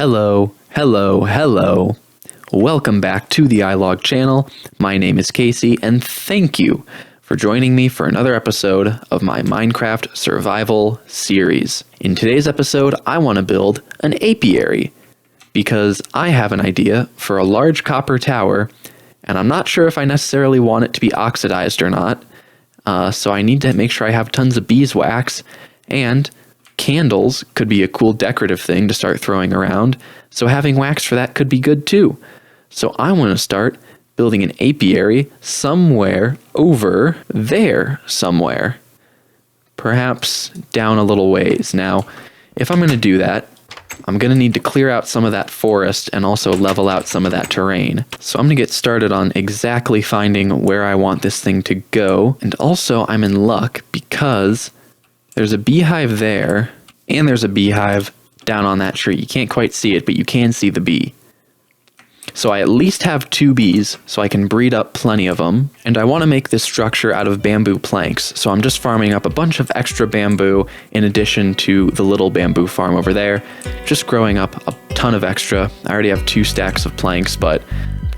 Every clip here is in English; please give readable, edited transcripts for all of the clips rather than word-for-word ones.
Hello, hello, hello. Welcome back to the iLog channel. My name is Casey, and thank you for joining me for another episode of my Minecraft survival series. In today's episode, I want to build an apiary because I have an idea for a large copper tower, and I'm not sure if I necessarily want it to be oxidized or not. So I need to make sure I have tons of beeswax, and candles could be a cool decorative thing to start throwing around, so having wax for that could be good too. So I want to start building an apiary somewhere over there somewhere. Perhaps down a little ways. Now, if I'm going to do that, I'm going to need to clear out some of that forest and also level out some of that terrain. So I'm going to get started on exactly finding where I want this thing to go. And also I'm in luck because there's a beehive there, and there's a beehive down on that tree. You can't quite see it, but you can see the bee. So I at least have 2 bees, so I can breed up plenty of them. And I want to make this structure out of bamboo planks, so I'm just farming up a bunch of extra bamboo in addition to the little bamboo farm over there. Just growing up a ton of extra. I already have 2 stacks of planks, but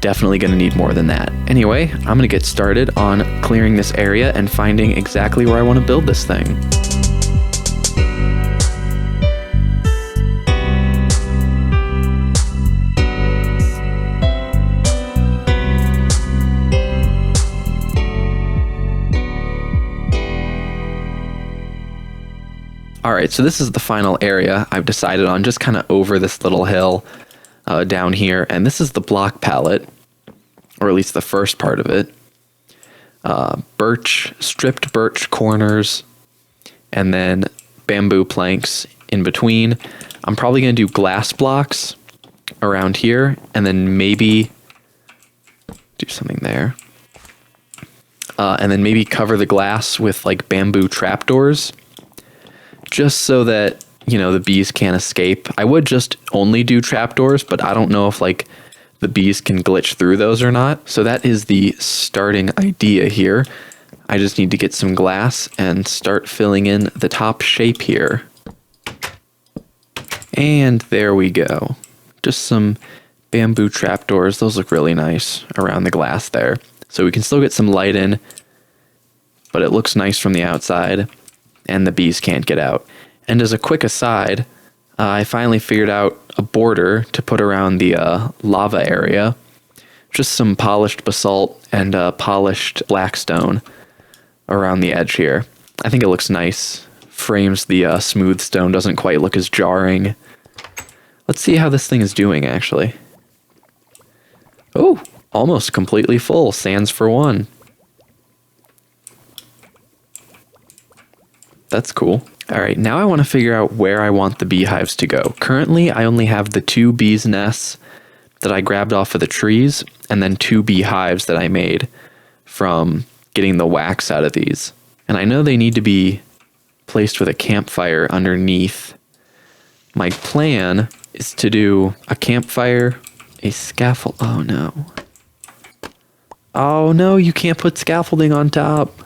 definitely going to need more than that. Anyway, I'm going to get started on clearing this area and finding exactly where I want to build this thing. Alright, so this is the final area I've decided on, just kind of over this little hill down here, and this is the block palette, or at least the first part of it. Stripped birch corners, and then bamboo planks in between. I'm probably going to do glass blocks around here, and then maybe do something there. And then maybe cover the glass with like bamboo trapdoors, just so that, you know, the bees can't escape. I would just only do trapdoors, but I don't know if like the bees can glitch through those or not. So that is the starting idea here. I just need to get some glass and start filling in the top shape here. And there we go. Just some bamboo trapdoors. Those look really nice around the glass there. So we can still get some light in, but it looks nice from the outside, and the bees can't get out. And as a quick aside, I finally figured out a border to put around the lava area. Just some polished basalt and polished black stone around the edge here. I think it looks nice. Frames the smooth stone, doesn't quite look as jarring. Let's see how this thing is doing, actually. Oh, almost completely full. Sands for 1. That's cool. All right, now I want to figure out where I want the beehives to go. Currently, I only have the 2 bees' nests that I grabbed off of the trees, and then 2 beehives that I made from getting the wax out of these. And I know they need to be placed with a campfire underneath. My plan is to do a campfire, a scaffold. Oh no. Oh no, you can't put scaffolding on top.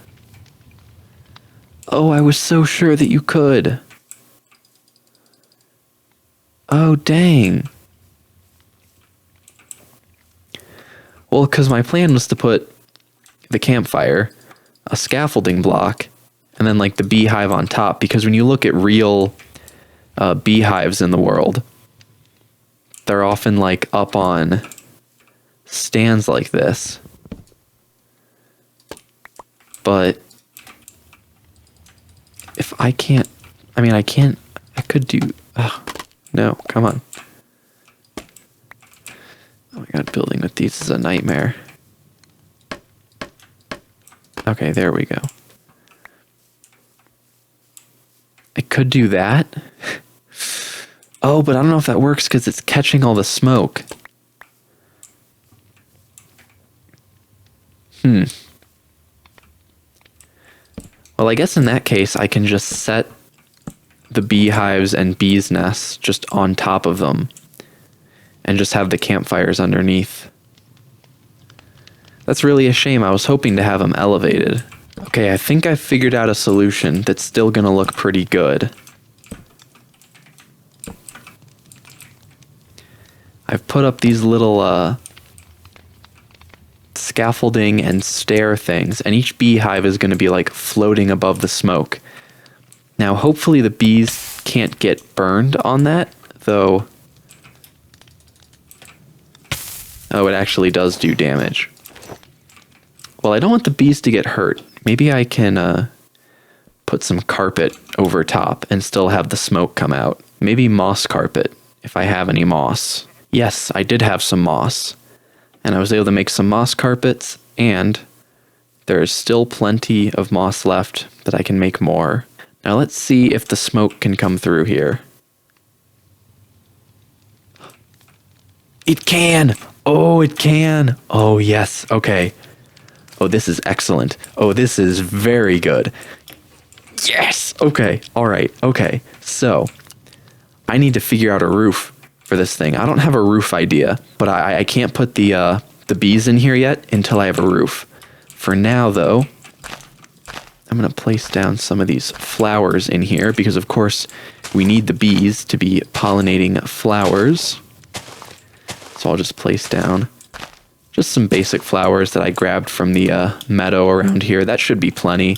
Oh, I was so sure that you could. Oh, dang. Well, because my plan was to put the campfire, a scaffolding block, and then like the beehive on top, because when you look at real beehives in the world, they're often like up on stands like this. But if I can't, I mean, I could do, no, come on. Oh my god, building with these is a nightmare. Okay, there we go. I could do that. Oh, but I don't know if that works because it's catching all the smoke. Well, I guess in that case, I can just set the beehives and bees' nests just on top of them and just have the campfires underneath. That's really a shame. I was hoping to have them elevated. Okay, I think I figured out a solution that's still gonna look pretty good. I've put up these little scaffolding and stair things, and each beehive is going to be like floating above the smoke. Now, hopefully the bees can't get burned on that, though. Oh, it actually does do damage. Well, I don't want the bees to get hurt. Maybe I can put some carpet over top and still have the smoke come out. Maybe moss carpet, if I have any moss. Yes, I did have some moss. And I was able to make some moss carpets, and there's still plenty of moss left that I can make more. Now let's see if the smoke can come through here. It can! Oh, it can! Oh, yes. Okay. Oh, this is excellent. Oh, this is very good. Yes! Okay. All right. Okay. So, I need to figure out a roof for this thing. I don't have a roof idea, but I can't put the bees in here yet until I have a roof. For now, though, I'm going to place down some of these flowers in here because, of course, we need the bees to be pollinating flowers. So I'll just place down just some basic flowers that I grabbed from the meadow around here. That should be plenty.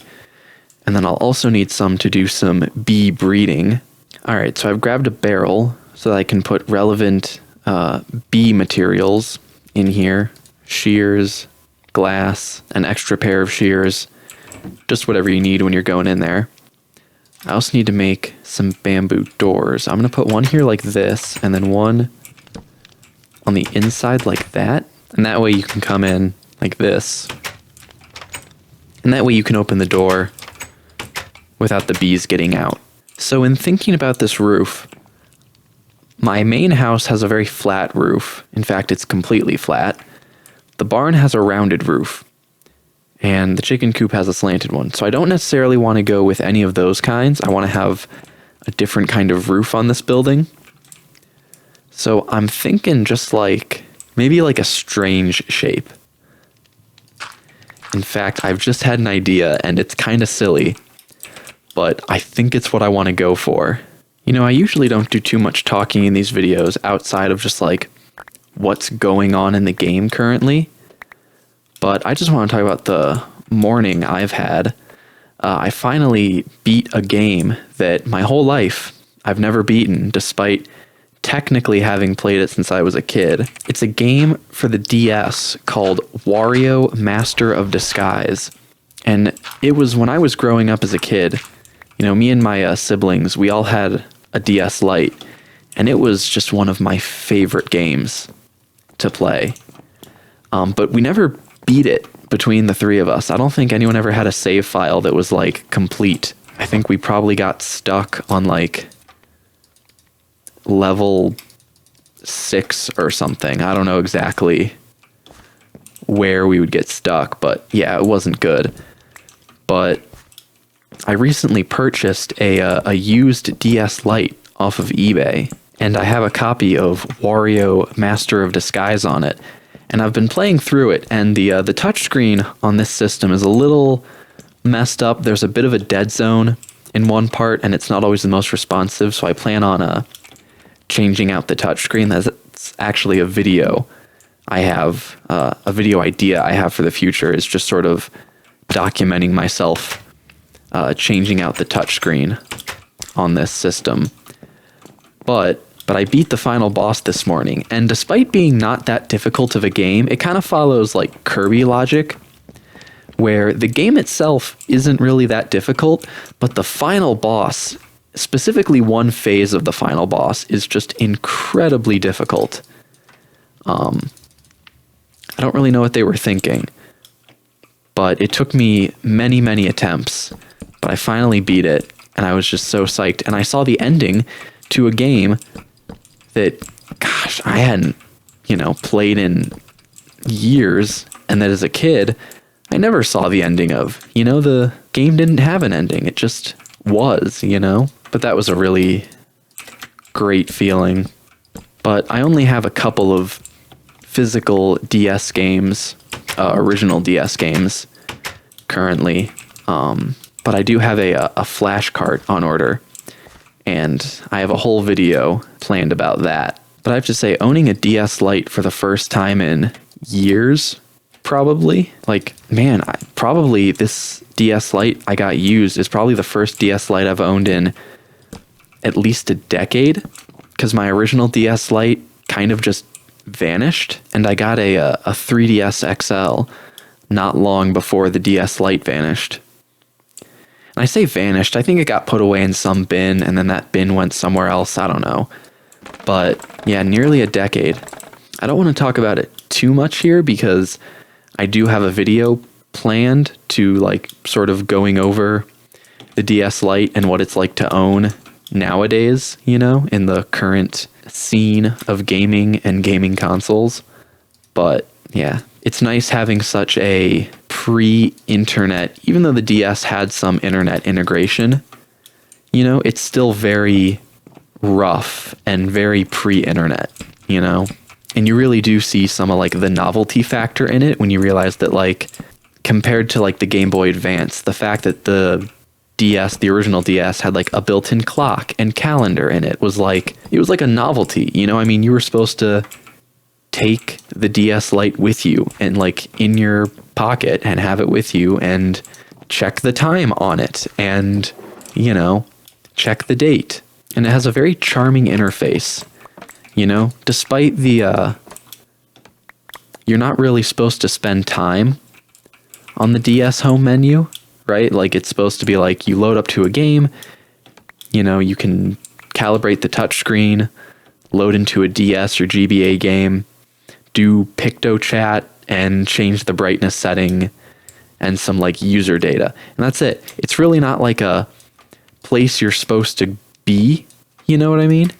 And then I'll also need some to do some bee breeding. All right, so I've grabbed a barrel so that I can put relevant bee materials in here. Shears, glass, an extra pair of shears, just whatever you need when you're going in there. I also need to make some bamboo doors. I'm going to put one here like this, and then one on the inside like that. And that way you can come in like this. And that way you can open the door without the bees getting out. So in thinking about this roof, my main house has a very flat roof. In fact, it's completely flat. The barn has a rounded roof, and the chicken coop has a slanted one. So I don't necessarily want to go with any of those kinds. I want to have a different kind of roof on this building. So I'm thinking just like, maybe like a strange shape. In fact, I've just had an idea, and it's kind of silly, but I think it's what I want to go for. You know, I usually don't do too much talking in these videos outside of just like what's going on in the game currently. But I just want to talk about the morning I've had. I finally beat a game that my whole life I've never beaten, despite technically having played it since I was a kid. It's a game for the DS called Wario Master of Disguise. And it was when I was growing up as a kid. You know, me and my siblings, we all had a DS Lite, and it was just one of my favorite games to play. But we never beat it between the three of us. I don't think anyone ever had a save file that was like complete. I think we probably got stuck on like level 6 or something. I don't know exactly where we would get stuck, but yeah, it wasn't good. But I recently purchased a used DS Lite off of eBay, and I have a copy of Wario Master of Disguise on it. And I've been playing through it, and the touchscreen on this system is a little messed up. There's a bit of a dead zone in one part, and it's not always the most responsive, so I plan on changing out the touchscreen. That's actually a video I have, a video idea I have for the future, is just sort of documenting myself changing out the touchscreen on this system. But I beat the final boss this morning, and despite being not that difficult of a game, it kind of follows like Kirby logic, where the game itself isn't really that difficult, but the final boss, specifically one phase of the final boss, is just incredibly difficult. I don't really know what they were thinking, but it took me many, many attempts, but I finally beat it, and I was just so psyched. And I saw the ending to a game that, gosh, I hadn't, played in years, and that as a kid, I never saw the ending of. The game didn't have an ending. It just was, But that was a really great feeling. But I only have a couple of physical DS games, original DS games, currently. But I do have a flash cart on order, and I have a whole video planned about that. But I have to say, owning a DS Lite for the first time in years, probably, like, man, probably this DS Lite I got used is probably the first DS Lite I've owned in at least a decade, because my original DS Lite kind of just vanished, and I got a 3DS XL not long before the DS Lite vanished. And I say vanished, I think it got put away in some bin, and then that bin went somewhere else, I don't know. But yeah, nearly a decade. I don't want to talk about it too much here because I do have a video planned to like sort of going over the DS Lite and what it's like to own nowadays, you know, in the current scene of gaming and gaming consoles. But yeah, it's nice having such a pre-internet, even though the DS had some internet integration, you know, it's still very rough and very pre-internet, you know? And you really do see some of like the novelty factor in it when you realize that like compared to like the Game Boy Advance, the fact that the DS, the original DS, had like a built-in clock and calendar in it was like, it was like a novelty, you know? I mean, you were supposed to take the DS Lite with you and like in your pocket and have it with you and check the time on it and, you know, check the date. And it has a very charming interface, you know, despite the, you're not really supposed to spend time on the DS home menu, right? Like it's supposed to be like you load up to a game, you know, you can calibrate the touchscreen, load into a DS or GBA game, do picto chat and change the brightness setting and some like user data. And that's it. It's really not like a place you're supposed to be, you know what I mean?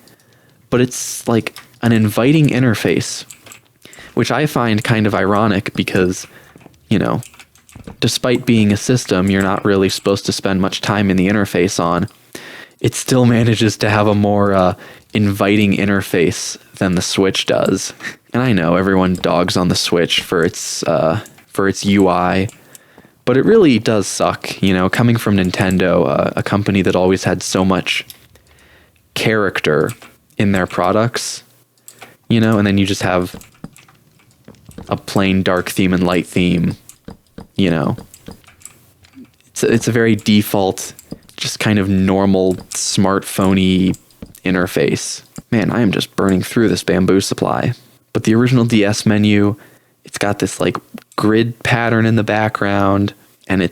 But it's like an inviting interface, which I find kind of ironic because, you know, despite being a system you're not really supposed to spend much time in the interface on, it still manages to have a more inviting interface than the Switch does. And I know everyone dogs on the Switch for its UI, but it really does suck, you know, coming from Nintendo, a company that always had so much character in their products, you know, and then you just have a plain dark theme and light theme, you know. It's a very default, just kind of normal smartphone-y interface. Man, I am just burning through this bamboo supply. But the original DS menu, it's got this like grid pattern in the background, and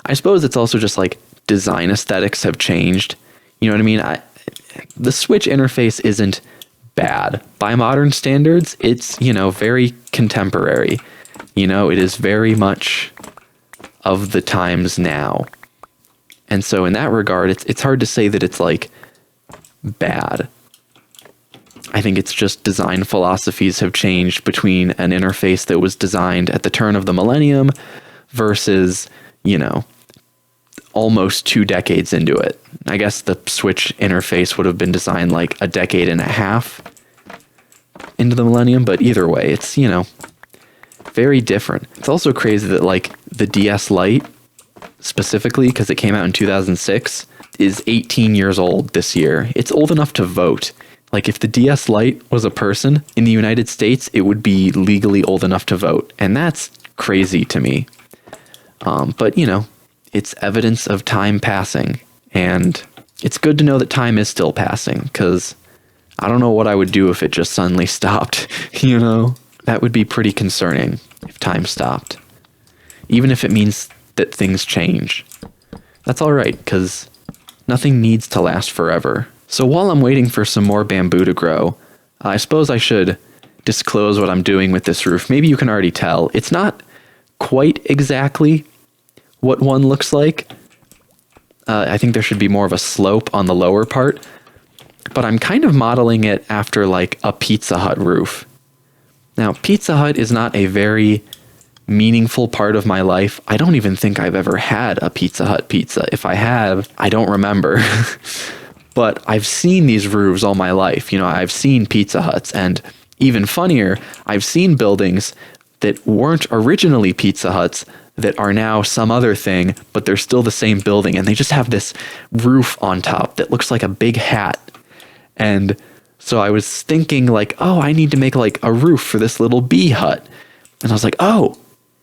I suppose it's also just like design aesthetics have changed. You know what I mean? The Switch interface isn't bad. By modern standards, it's, you know, very contemporary. You know, it is very much of the times now. And so in that regard, it's hard to say that it's like bad. I think it's just design philosophies have changed between an interface that was designed at the turn of the millennium versus, you know, almost 2 decades into it. I guess the Switch interface would have been designed like a decade and a half into the millennium, but either way, it's, you know, very different. It's also crazy that like the DS Lite, specifically because it came out in 2006, is 18 years old this year. It's old enough to vote. Like if the DS Lite was a person in the United States, it would be legally old enough to vote. And that's crazy to me. But you know, it's evidence of time passing, and it's good to know that time is still passing, because I don't know what I would do if it just suddenly stopped, you know? That would be pretty concerning if time stopped. Even if it means that things change. That's alright, because nothing needs to last forever. So while I'm waiting for some more bamboo to grow, I suppose I should disclose what I'm doing with this roof. Maybe you can already tell. It's not quite exactly what one looks like. I think there should be more of a slope on the lower part, but I'm kind of modeling it after like a Pizza Hut roof. Now, Pizza Hut is not a very meaningful part of my life. I don't even think I've ever had a Pizza Hut pizza. If I have, I don't remember. But I've seen these roofs all my life. You know, I've seen Pizza Huts, and even funnier, I've seen buildings that weren't originally Pizza Huts that are now some other thing, but they're still the same building, and they just have this roof on top that looks like a big hat. And So I was thinking like, oh, I need to make like a roof for this little bee hut. And I was like, oh,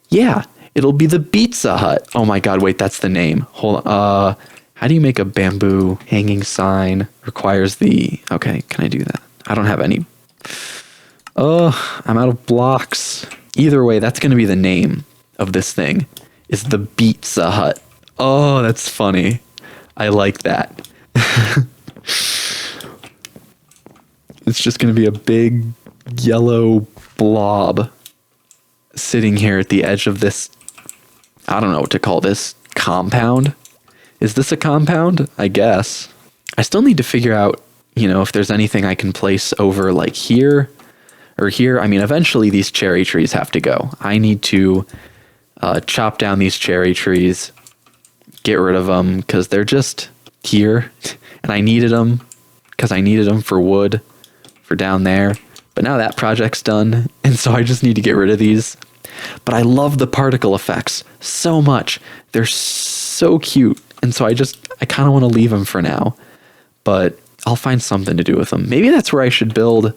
yeah, it'll be the Pizza Hut. Oh my God, wait, that's the name. Hold on. How do you make a bamboo hanging sign? Requires the, okay, can I do that? I don't have any. Oh, I'm out of blocks. Either way, that's going to be the name of this thing, is the Pizza Hut. Oh, that's funny. I like that. It's just going to be a big yellow blob sitting here at the edge of this, I don't know what to call this, compound. Is this a compound? I guess. I still need to figure out, you know, if there's anything I can place over like here or here. I mean, eventually these cherry trees have to go. I need to chop down these cherry trees, get rid of them because they're just here and I needed them because I needed them for wood for down there. But now that project's done, and so I just need to get rid of these. But I love the particle effects so much. They're so cute. And so I kind of want to leave them for now. But I'll find something to do with them. Maybe that's where I should build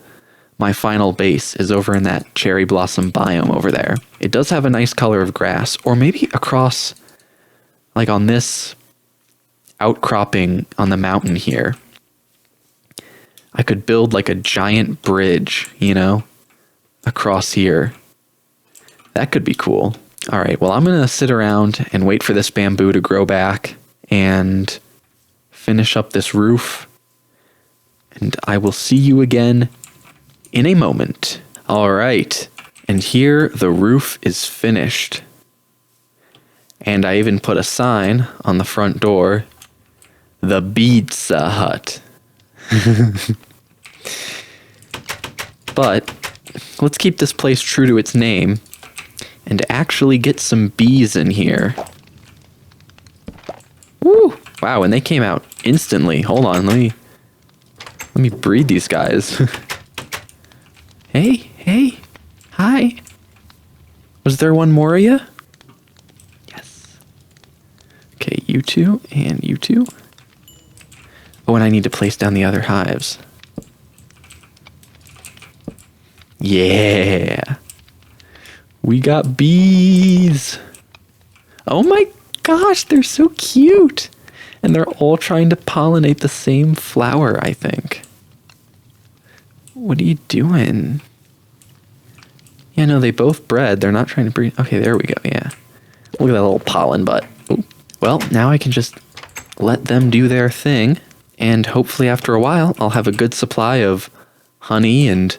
my final base, is over in that cherry blossom biome over there. It does have a nice color of grass. Or maybe across, like on this outcropping on the mountain here, I could build like a giant bridge, you know, across here. That could be cool. All right, well, I'm going to sit around and wait for this bamboo to grow back and finish up this roof. And I will see you again in a moment. All right, and here the roof is finished. And I even put a sign on the front door, the Pizza Hut. But let's keep this place true to its name and actually get some bees in here. Woo! Wow, and they came out instantly. Hold on, let me breed these guys. Hey, hi. Was there one more of you? Yes. Okay, you two and you two. Oh, and I need to place down the other hives. Yeah. We got bees. Oh my gosh, they're so cute. And they're all trying to pollinate the same flower, I think. What are you doing? Yeah, no, they both bred. They're not trying to breed. Okay, there we go, yeah. Look at that little pollen butt. Ooh. Well, now I can just let them do their thing. And hopefully after a while, I'll have a good supply of honey and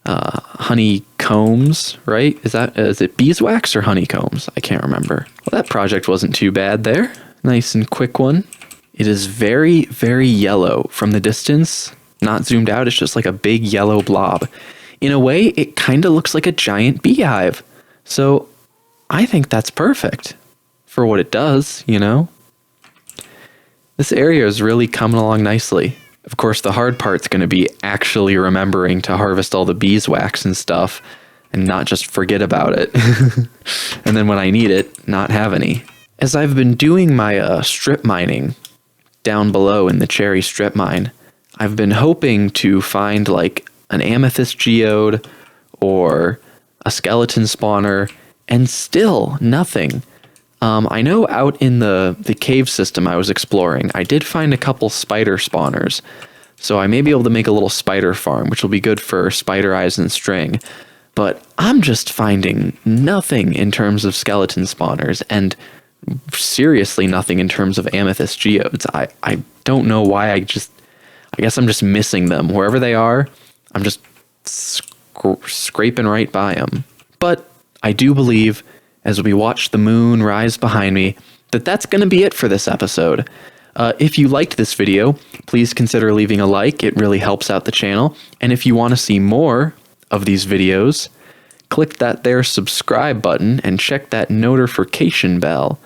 honeycombs, right? Is it beeswax or honeycombs? I can't remember. Well, that project wasn't too bad there. Nice and quick one. It is very, very yellow from the distance. Not zoomed out, it's just like a big yellow blob. In a way, it kind of looks like a giant beehive. So I think that's perfect for what it does, you know? This area is really coming along nicely. Of course, the hard part's going to be actually remembering to harvest all the beeswax and stuff and not just forget about it. And then when I need it, not have any. As I've been doing my strip mining down below in the cherry strip mine, I've been hoping to find like an amethyst geode or a skeleton spawner, and still nothing. I know out in the cave system I was exploring, I did find a couple spider spawners. So I may be able to make a little spider farm, which will be good for spider eyes and string. But I'm just finding nothing in terms of skeleton spawners, and seriously nothing in terms of amethyst geodes. I don't know why. I guess I'm just missing them. Wherever they are, I'm just scraping right by them. But I do believe, as we watch the moon rise behind me, that's going to be it for this episode. If you liked this video, please consider leaving a like. It really helps out the channel. And if you want to see more of these videos, click that there subscribe button and check that notification bell.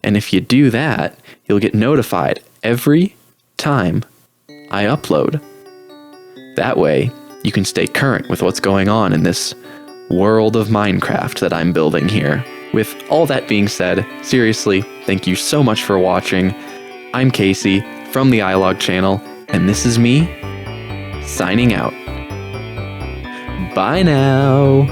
And if you do that, you'll get notified every time I upload. That way, you can stay current with what's going on in this world of Minecraft that I'm building here. With all that being said, seriously, thank you so much for watching. I'm Casey from the iLog channel, and this is me signing out. Bye now.